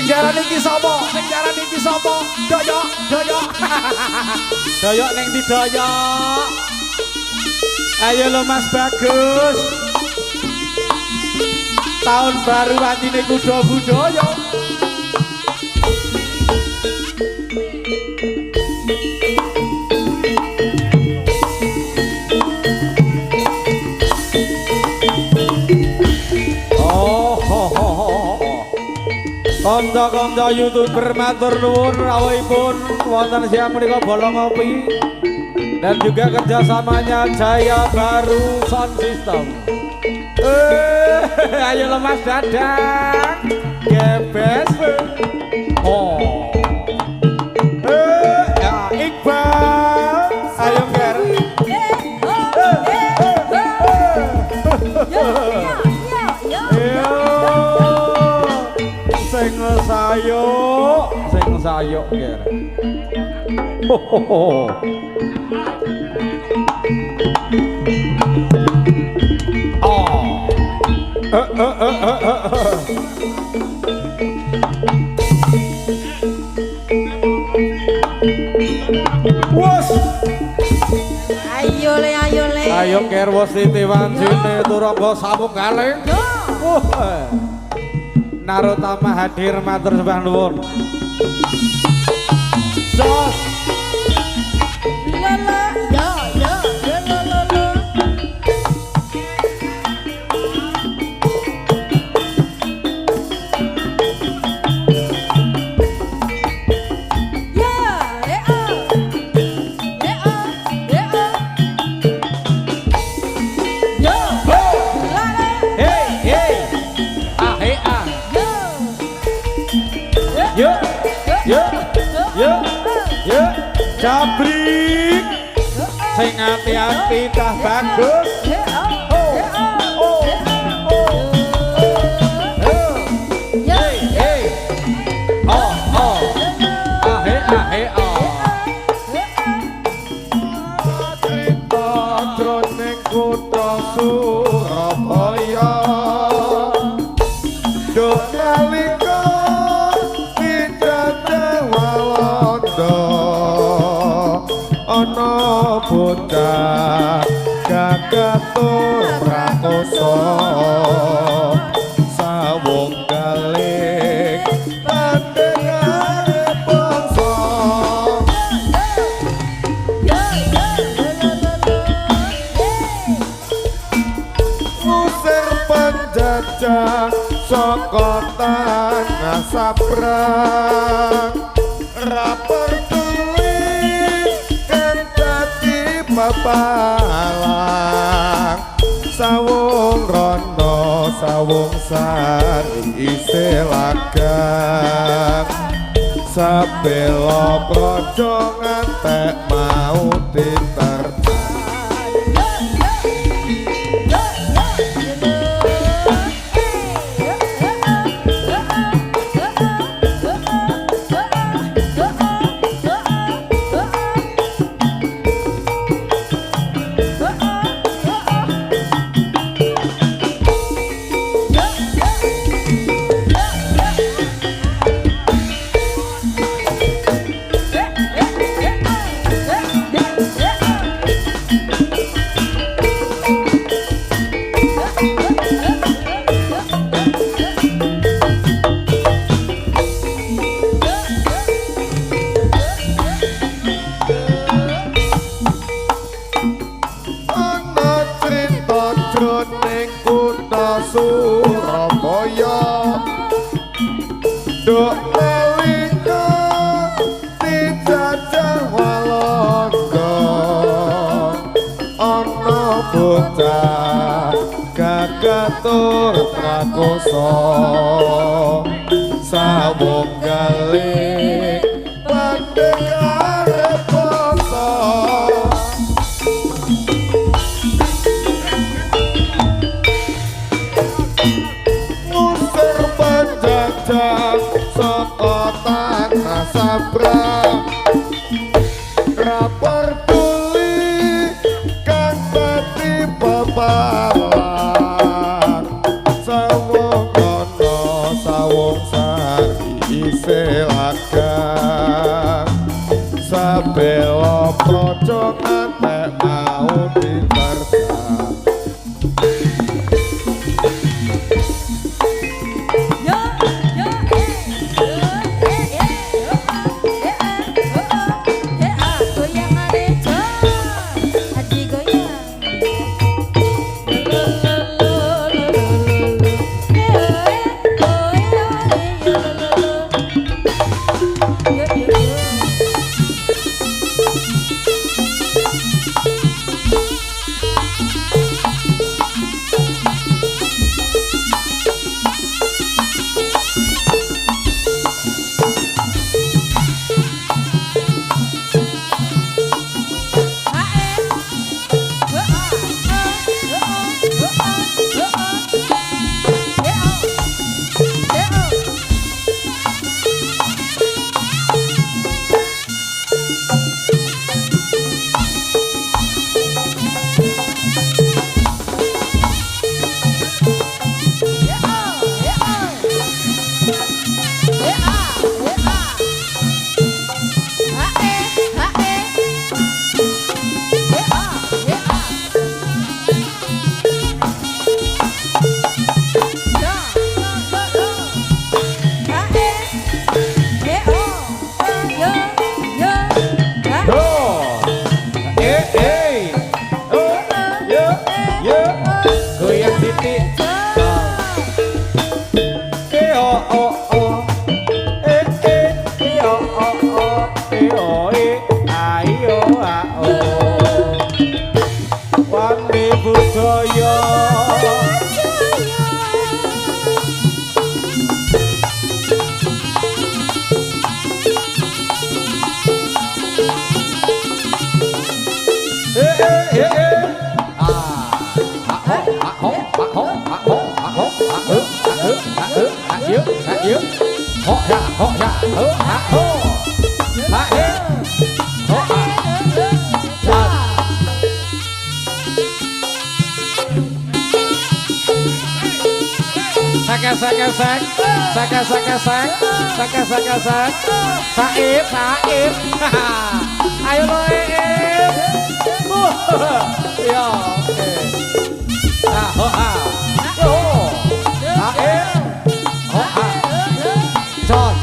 Sing jaran iki sapa? Sing jaran iki sapa? Doyok, doyok. Doyok ning ndi doyok? Ayo lo Mas Bagus. Tahun baru antine kuda budaya. Kanca-kanca YouTuber matur nuwun rawuhipun wonten siang menika bolong ngopi dan juga kerjasamanya Jaya Baru Sound System. Ayo lo Mas Dadang gebes. Oh. Ya Iqbal ayo nger. Sing sayuk nger. Wes. Ayo le, ayo le. Ayo nger wes Titiwansine turangga samunggaling. Narotama hadir matur sembah nuwun. Jos. Lala, ya, ya, ya, la. Jabrik sing ati-ati tah bagus. Cerita jroning kutha Surabaya donalika dijajah Walanda ana bocah gagatur prakoso sawung galih pandengane bangsa ngusir penjajah saka tanah sabrang rapor palang sawung rono sawung sari isih lagang sabela praja ngantek mau diterjang. Surabaya dok nalika dijajah Walanda ana bocah gagatur prakoso sawung galih pandegare basa saka tanah sabrang rapor tuli kang dadi bebalan sawung kono sawung sari ho ha ho ha he ho ha jan sek sek sek sek sek sek sek sek sek saib saib ayo lo ya ho ha ho ha ho ha jon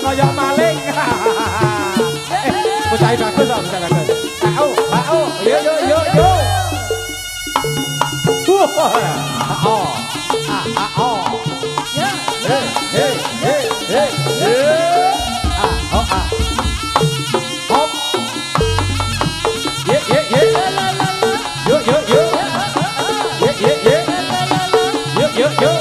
kaya maling. Bocah bagus kok, bocah bagus. Au, au, yo yo yo yo. Oh. Oh. Ya. Hey, hey, hey, hey. Oh, ah. Hop. Ye, ye, ye. Yo, yo, yo. Ye, ye, ye. Yo, yo, yo.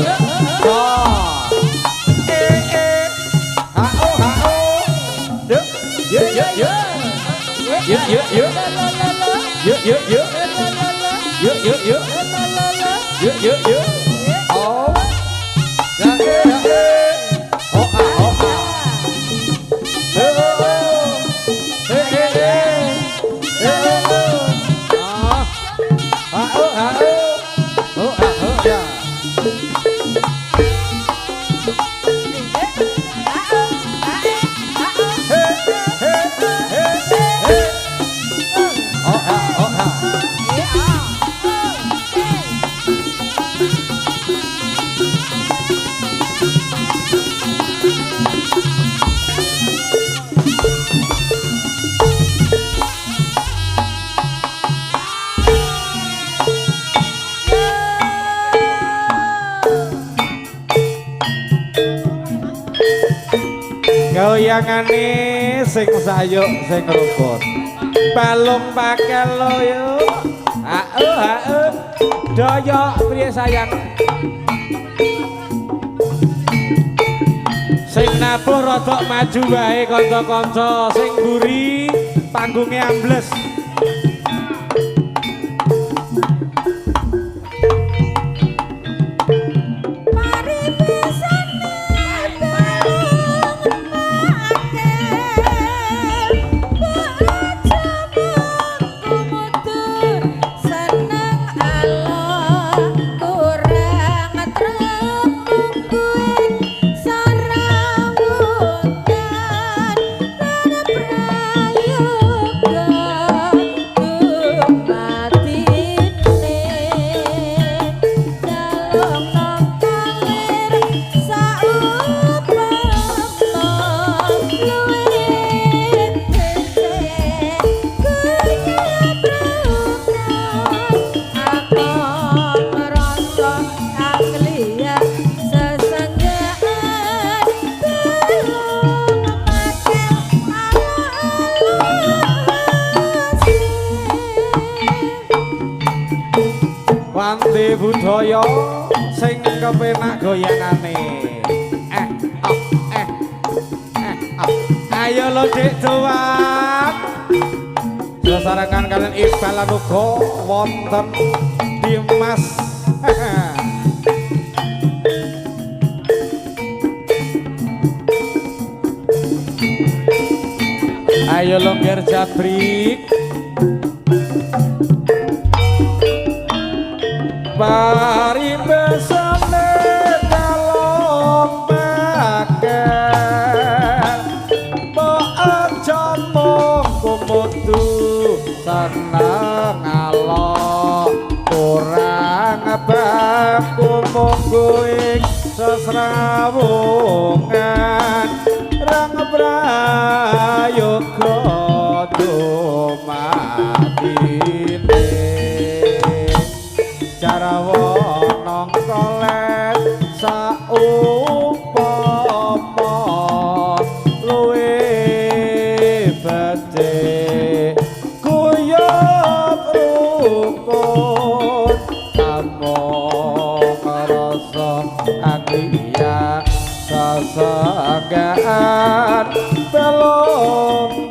Yuk yuk yuk yuk yuk yuk yuk yuk yuk yuk yuk yuk oh ya oh ah oh ah ya goyangane sing sayuk sing rukun balung pakel lo yo doyok priye sayang sing nabuh rodok maju wae kanca-kanca sing mburi panggunge ambles Wanti budaya sing kepenak goyangane ayo lo dik tuan sesarengan kalian Iqbal lan uga wonten Dimas ayo lo ger jabrik Mari besane dalem paket mbok aja mung kumutu seneng alok kurang baku mungguing sesrawungan rang prayoga dumatine Jarawana kolet saumpama luwe bedhe kuyup rukun amung rasa agia sasanggaan belum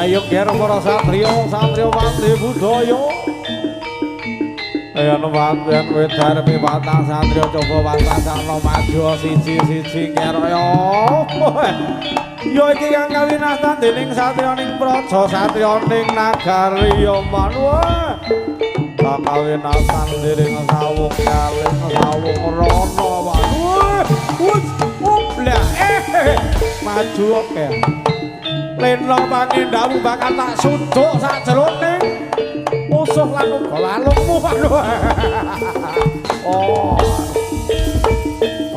ayo ger para satriya pati budaya ayo nuwun wedarmi patang satriya coba wasasana maju siji-siji ger ayo yo iki kang kawinastan dening satriyaning praja satriyaning nagari Manwa kawinastan dening sawung kalih sawung rana Manwa wus blah maju oke lena pangendhamu bakal tak sunduk sak jeroning musuh lan uga lalungmu Manwa oh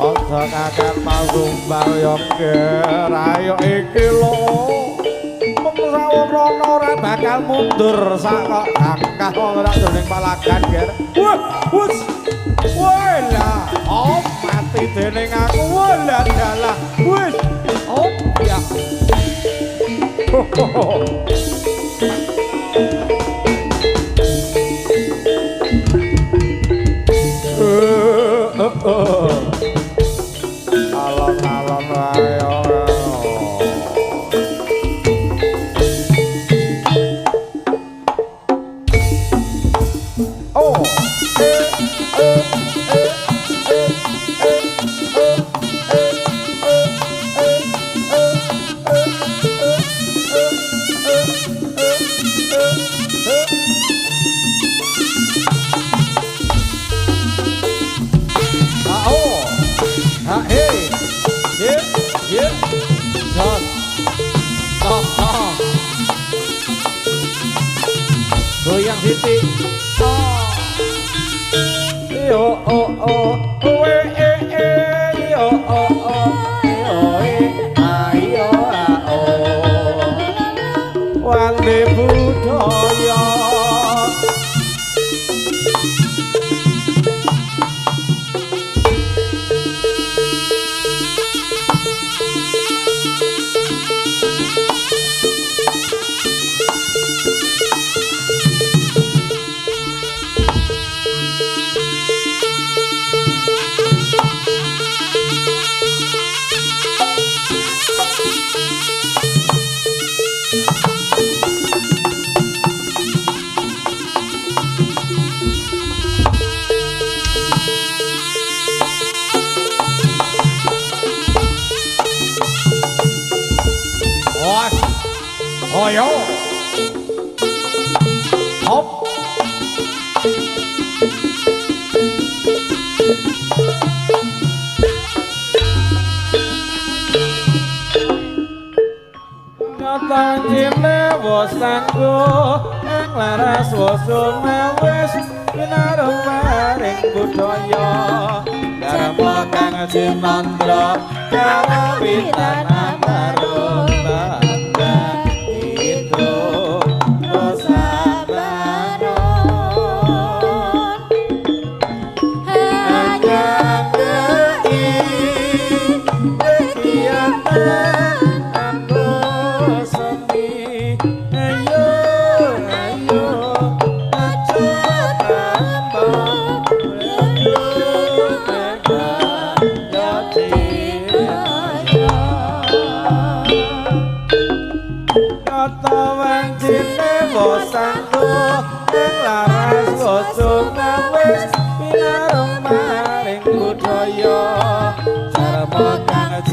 Ojo kakek manggumbal yo ayo iki lho sawung rono ora bakal mundur sak kok kakak ora dening palagan ger wus wala oh mati dening aku wala dalah wis oh ya alon-alon wae goyang titik yo oh oh we yo oh oh ayo oh wali budaya Ayo hop Ngatangine wasangku ing laras wasune wis pinarung maring budaya karma kang jinandra kawitan antarung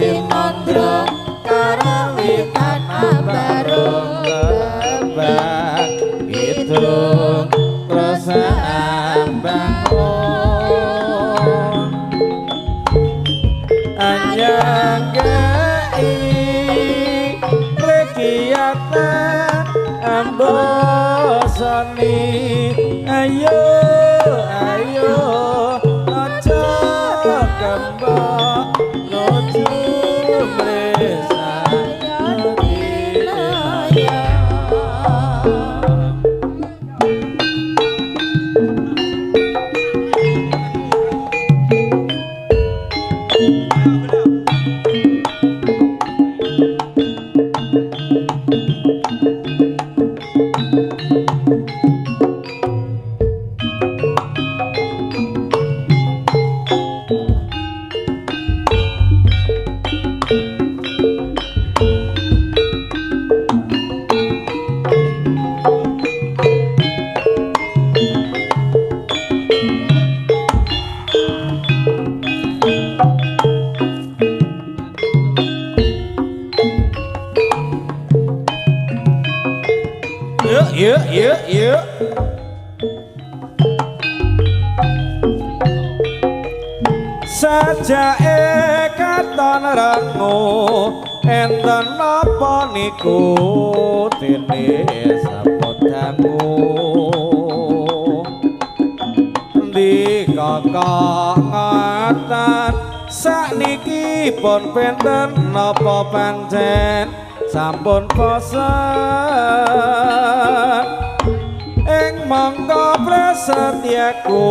Cimandra karawitan bareng lebak itu perasaan bangun anyang gai rekiatan ambosani ayo ayo aja kembang yuk. Sajake katon rengu enten napa niku dene sapodangu ndi kakak ngatan sakniki pun penten napa pancen sampun bosen ing mangka prasetyaku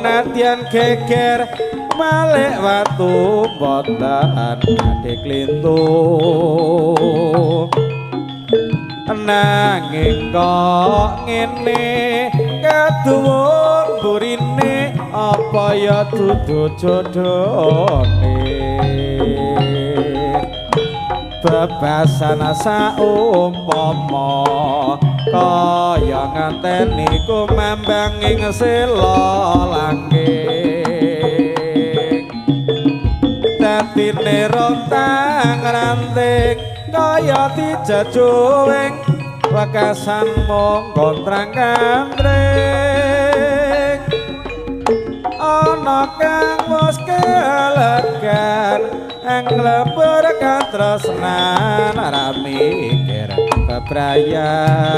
nadyan geger malih watu boten ade klintu nanging kok ngene kaduwung burine apa ya dudu jodhone bebasan saumpama kaya nganteni kumembang ing sela langking datine rontang ranting kaya dijajuing wekasan mung kontrang kandring ana kang wis kelegan nglebur katresnan ora mikir bebrayan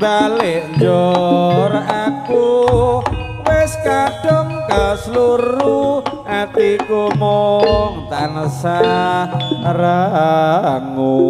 balik njur aku wis kadung kesluru atiku mung tansah rangu